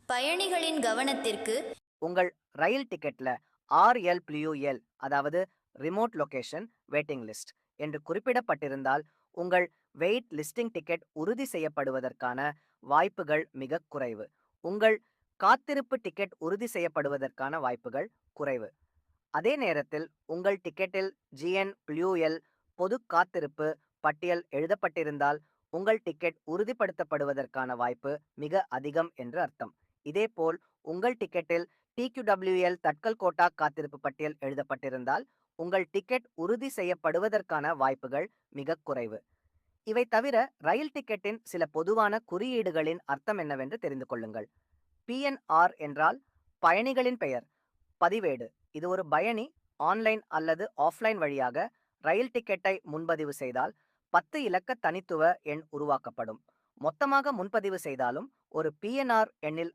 பயணிகளின் கவனத்திற்கு உங்கள் ரயில் டிக்கெட்ல RLPUL, அதாவது ரிமோட் லொகேஷன் வெயிட்டிங் லிஸ்ட் என்று குறிப்பிடப்பட்டிருந்தால் உங்கள் வெயிட் லிஸ்டிங் டிக்கெட் உறுதி செய்யப்படுவதற்கான வாய்ப்புகள் மிக குறைவு. உங்கள் காத்திருப்பு டிக்கெட் உறுதி செய்யப்படுவதற்கான வாய்ப்புகள் குறைவு. அதே நேரத்தில் உங்கள் டிக்கெட்டில் GNPUL பொது காத்திருப்பு பட்டியல் எழுதப்பட்டிருந்தால் உங்கள் டிக்கெட் உறுதிப்படுத்தப்படுவதற்கான வாய்ப்பு மிக அதிகம் என்று அர்த்தம். இதேபோல் உங்கள் டிக்கெட்டில் TQWL தட்கல் கோட்டா காத்திருப்பு பட்டியல் எழுதப்பட்டிருந்தால் உங்கள் டிக்கெட் உறுதி செய்யப்படுவதற்கான வாய்ப்புகள் மிக குறைவு. இவை தவிர ரயில் டிக்கெட்டின் சில பொதுவான குறியீடுகளின் அர்த்தம் என்னவென்று தெரிந்து கொள்ளுங்கள். PNR என்றால் பயணிகளின் பெயர் பதிவேடு. இது ஒரு பயணி ஆன்லைன் அல்லது ஆஃப்லைன் வழியாக ரயில் டிக்கெட்டை முன்பதிவு செய்தால் 10 இலக்க தனித்துவ எண் உருவாக்கப்படும். மொத்தமாக முன்பதிவு செய்தாலும் ஒரு PNR எண்ணில்